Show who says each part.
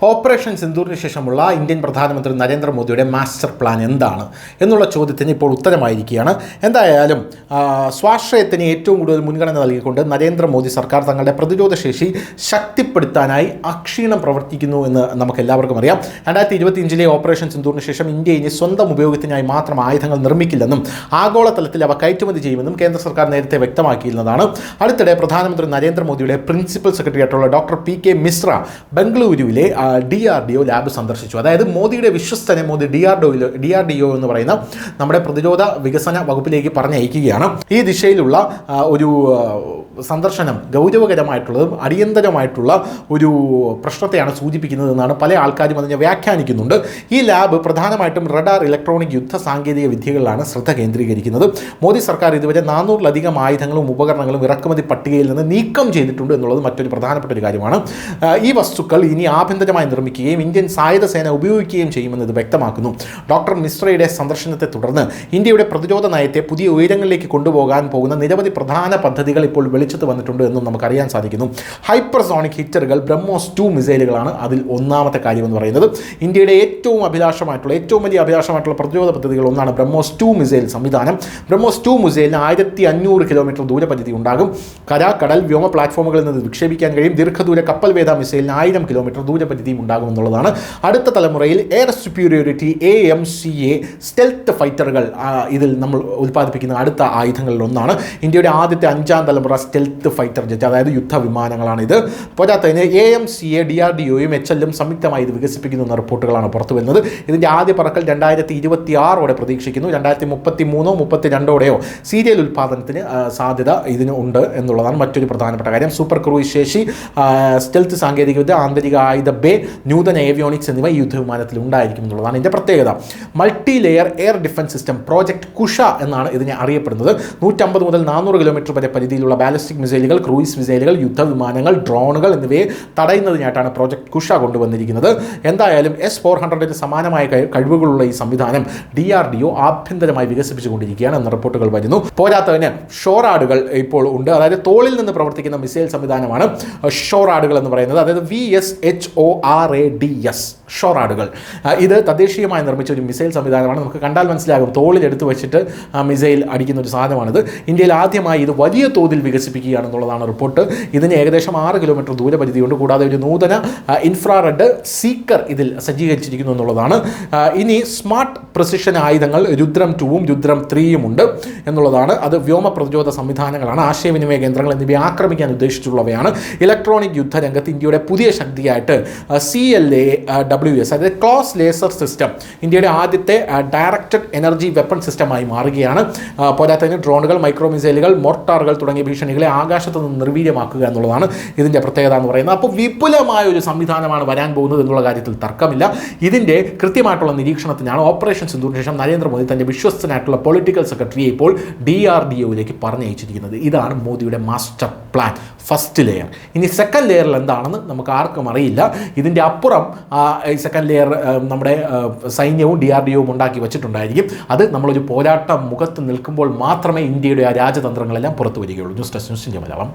Speaker 1: Operation സിന്ദൂറിന് ശേഷമുള്ള Indian പ്രധാനമന്ത്രി നരേന്ദ്രമോദിയുടെ മാസ്റ്റർ പ്ലാൻ എന്താണ് എന്നുള്ള ചോദ്യത്തിന് ഇപ്പോൾ ഉത്തരമായിരിക്കുകയാണ്. എന്തായാലും സ്വാശ്രയത്തിന് ഏറ്റവും കൂടുതൽ മുൻഗണന നൽകിക്കൊണ്ട് നരേന്ദ്രമോദി സർക്കാർ തങ്ങളുടെ പ്രതിരോധ ശേഷി ശക്തിപ്പെടുത്താനായി അക്ഷീണം പ്രവർത്തിക്കുന്നു എന്ന് നമുക്ക് എല്ലാവർക്കും അറിയാം. 2025 ഓപ്പറേഷൻ സിന്ദൂറിന് ശേഷം ഇന്ത്യ ഇനി സ്വന്തം ഉപയോഗത്തിനായി മാത്രം ആയുധങ്ങൾ നിർമ്മിക്കില്ലെന്നും ആഗോളതലത്തിൽ അവ കയറ്റുമതി ചെയ്യുമെന്നും കേന്ദ്ര സർക്കാർ നേരത്തെ വ്യക്തമാക്കിയിരുന്നതാണ്. അടുത്തിടെ പ്രധാനമന്ത്രി നരേന്ദ്രമോദിയുടെ പ്രിൻസിപ്പൽ സെക്രട്ടറി ആയിട്ടുള്ള ഡോക്ടർ PK മിശ്ര ബംഗളൂരുവിലെ DRDO ലാബ് സന്ദർശിച്ചു. അതായത് മോദിയുടെ വിശ്വസ്തനെ മോദി DRDO എന്ന് പറയുന്ന നമ്മുടെ പ്രതിരോധ വികസന വകുപ്പിലേക്ക് പറഞ്ഞയക്കുകയാണ്. ഈ ദിശയിലുള്ള ഒരു സന്ദർശനം ഗൗരവകരമായിട്ടുള്ളതും അടിയന്തരമായിട്ടുള്ള ഒരു പ്രശ്നത്തെയാണ് സൂചിപ്പിക്കുന്നത് എന്നാണ് പല ആൾക്കാരും അതിനെ വ്യാഖ്യാനിക്കുന്നുണ്ട്. ഈ ലാബ് പ്രധാനമായിട്ടും റഡാർ ഇലക്ട്രോണിക് യുദ്ധ സാങ്കേതിക വിദ്യകളിലാണ് ശ്രദ്ധ കേന്ദ്രീകരിക്കുന്നത്. മോദി സർക്കാർ ഇതുവരെ 400-ലധികം ആയുധങ്ങളും ഉപകരണങ്ങളും ഇറക്കുമതി പട്ടികയിൽ നിന്ന് നീക്കം ചെയ്തിട്ടുണ്ട് എന്നുള്ളത് മറ്റൊരു പ്രധാനപ്പെട്ട ഒരു കാര്യമാണ്. ഈ വസ്തുക്കൾ ഇനി ആഭ്യന്തരമായി നിർമ്മിക്കുകയും ഇന്ത്യൻ സായുധ സേന ഉപയോഗിക്കുകയും ചെയ്യുമെന്ന് ഇത് വ്യക്തമാക്കുന്നു. ഡോക്ടർ മിശ്രയുടെ സന്ദർശനത്തെ തുടർന്ന് ഇന്ത്യയുടെ പ്രതിരോധ നയത്തെ പുതിയ ഉയരങ്ങളിലേക്ക് കൊണ്ടുപോകാൻ പോകുന്ന നിരവധി പ്രധാന പദ്ധതികൾ ഇപ്പോൾ വെളിച്ചത്ത് വന്നിട്ടുണ്ട് എന്നും നമുക്കറിയാൻ സാധിക്കുന്നു. ഹൈപ്പർസോണിക് ഹിറ്ററുകൾ ബ്രഹ്മോസ് 2 മിസൈലുകളാണ് അതിൽ ഒന്നാമത്തെ കാര്യം എന്ന് പറയുന്നത്. ഇന്ത്യയുടെ ഏറ്റവും വലിയ അഭിലാഷമായിട്ടുള്ള പ്രതിരോധ പദ്ധതികൾ ഒന്നാണ് ബ്രഹ്മോസ് 2 മിസൈൽ സംവിധാനം. ബ്രഹ്മോസ് 2 മിസൈലിന് 1500 കിലോമീറ്റർ ദൂരപരിധി ഉണ്ടാകും. കര, കടൽ, വ്യോമ പ്ലാറ്റ്ഫോമുകളിൽ നിന്ന് വിക്ഷേപിക്കാൻ കഴിയും. ദീർഘദൂര കപ്പൽ വേദ മിസൈലിന് 1000 കിലോമീറ്റർ ദൂരപരിധിയും ഉണ്ടാകും എന്നുള്ളതാണ്. അടുത്ത തലമുറയിൽ എയർ സുപ്പീരിയോറിറ്റി AMCA സ്റ്റെൽത്ത് ഫൈറ്ററുകൾ ഇതിൽ നമ്മൾ ഉൽപ്പാദിപ്പിക്കുന്ന അടുത്ത ആയുധങ്ങളിൽ ഒന്നാണ്. ഇന്ത്യയുടെ ആദ്യത്തെ 5ാം തലമുറ സ്റ്റെൽത്ത് ഫൈറ്റർ ജെറ്റ്, അതായത് യുദ്ധവിമാനങ്ങളാണ്. പോരാത്തതിന് AMCA DRDOയും HLലും സംയുക്തമായി ഇത് വികസിപ്പിക്കുന്നു എന്ന റിപ്പോർട്ടുകളാണ് പുറത്തു വരുന്നത്. ഇതിൻ്റെ ആദ്യ പറക്കൽ 2026 പ്രതീക്ഷിക്കുന്നു. 2033-32 സീരിയൽ ഉൽപ്പാദനത്തിന് സാധ്യത ഇതിന് ഉണ്ട് എന്നുള്ളതാണ് മറ്റൊരു പ്രധാനപ്പെട്ട കാര്യം. സൂപ്പർ ക്രൂയിസ് ശേഷി, സ്റ്റെൽത്ത് സാങ്കേതികവിദ്യ, ആന്തരിക ആയുധ ബേ, നൂതന ഏവിയോണിക്സ് എന്നിവ ഈ യുദ്ധവിമാനത്തിൽ ഉണ്ടായിരിക്കും എന്നുള്ളതാണ് ഇതിൻ്റെ പ്രത്യേകത. Multi layer air defence system project Kusha എന്നാണ് ഇതിനെ അറിയപ്പെടുന്നത്. 150 മുതൽ 400 കിലോമീറ്റർ വരെ പരിധിയിലുള്ള ബാലിസ്റ്റിക് മിസൈലുകൾ, ക്രൂയിസ് മിസൈലുകൾ, യുദ്ധവിമാനങ്ങൾ, ഡ്രോണുകൾ എന്നിവയെ തടയുന്നതിനായിട്ടാണ് പ്രോജക്റ്റ് കുഷ കൊണ്ടുവന്നിരിക്കുന്നത്. എന്തായാലും S-400ന് സമാനമായ കഴിവുകളുള്ള ഈ സംവിധാനം DRDO ആഭ്യന്തരമായി വികസിപ്പിച്ചുകൊണ്ടിരിക്കുകയാണ് എന്ന റിപ്പോർട്ടുകൾ വരുന്നു. പോരാത്തതിന് ഷോറാഡുകൾ ഇപ്പോൾ ഉണ്ട്. അതായത് തോളിൽ നിന്ന് പ്രവർത്തിക്കുന്ന മിസൈൽ സംവിധാനമാണ് ഷോറാഡുകൾ എന്ന് പറയുന്നത്. അതായത് VSHORADS ഷോറാഡുകൾ. ഇത് തദ്ദേശീയമായി നിർമ്മിച്ച ഒരു മിസൈൽ സംവിധാനമാണ്. നമുക്ക് കണ്ടാൽ മനസ്സിലാകും, തോളിൽ എടുത്തു വെച്ചിട്ട് മിസൈൽ അടിക്കുന്ന ഒരു സാധനമാണിത്. ഇന്ത്യയിൽ ആദ്യമായി ഇത് വലിയ തോതിൽ വികസിപ്പിക്കുകയാണെന്നുള്ളതാണ് റിപ്പോർട്ട്. ഇതിന് ഏകദേശം 6 കിലോമീറ്റർ ദൂരപരിധിയുണ്ട്. കൂടാതെ ഒരു നൂതന ഇൻഫ്രാറെഡ് സീക്കർ ഇതിൽ സജ്ജീകരിച്ചിരിക്കുന്നു എന്നുള്ളതാണ്. ഇനി സ്മാർട്ട് പ്രിസിഷൻ ആയുധങ്ങൾ രുദ്രം 2ഉം രുദ്രം 3യും ഉണ്ട് എന്നുള്ളതാണ്. അത് വ്യോമ പ്രതിരോധ സംവിധാനങ്ങളാണ്, ആശയവിനിമയ കേന്ദ്രങ്ങൾ എന്നിവയെ ആക്രമിക്കാൻ ഉദ്ദേശിച്ചിട്ടുള്ളവയാണ്. ഇലക്ട്രോണിക് യുദ്ധരംഗത്ത് ഇന്ത്യയുടെ പുതിയ ശക്തിയായിട്ട് CLAWS, അതായത് ക്ലോസ് ലേസർ സിസ്റ്റം, ഇന്ത്യയുടെ ആദ്യത്തെ ഡയറക്റ്റഡ് എനർജി വെപ്പൺ സിസ്റ്റമായി മാറുകയാണ്. പോരാത്തതിന് ഡ്രോണുകൾ, മൈക്രോ മിസൈലുകൾ, മോർട്ടാറുകൾ തുടങ്ങിയ ഭീഷണികളെ ആകാശത്ത് നിന്ന് നിർവീര്യമാക്കുക എന്നുള്ളതാണ് ഇതിൻ്റെ പ്രത്യേകത എന്ന് പറയുന്നത്. അപ്പോൾ വിപുലമായ ഒരു സംവിധാനമാണ് വരാൻ പോകുന്നത് എന്നുള്ള കാര്യത്തിൽ തർക്കമില്ല. ഇതിൻ്റെ കൃത്യമായിട്ടുള്ള നിരീക്ഷണത്തിനാണ് ഓപ്പറേഷൻ സിന്ദൂറിന് ശേഷം നരേന്ദ്രമോദി തൻ്റെ വിശ്വസ്തനായിട്ടുള്ള പൊളിറ്റിക്കൽ സെക്രട്ടറിയെ ഇപ്പോൾ DRDOയിലേക്ക് പറഞ്ഞയച്ചിരിക്കുന്നത്. ഇതാണ് മോദിയുടെ മാസ്റ്റർ പ്ലാൻ, ഫസ്റ്റ് ലെയർ. ഇനി സെക്കൻഡ് ലെയറിൽ എന്താണെന്ന് നമുക്ക് ആർക്കും അറിയില്ല. ഇതിൻ്റെ അപ്പുറം ഈ സെക്കൻഡ് ലെയർ നമ്മുടെ സൈന്യവും DRDOയും ഉണ്ടാക്കി വെച്ചിട്ടുണ്ടായിരിക്കും. അത് നമ്മളൊരു പോരാട്ട മുഖത്ത് നിൽക്കുമ്പോൾ മാത്രമേ ഇന്ത്യയുടെ ആ രാജതന്ത്രങ്ങളെല്ലാം പുറത്തു വരികയുള്ളൂ. News desk, news India Malayalam.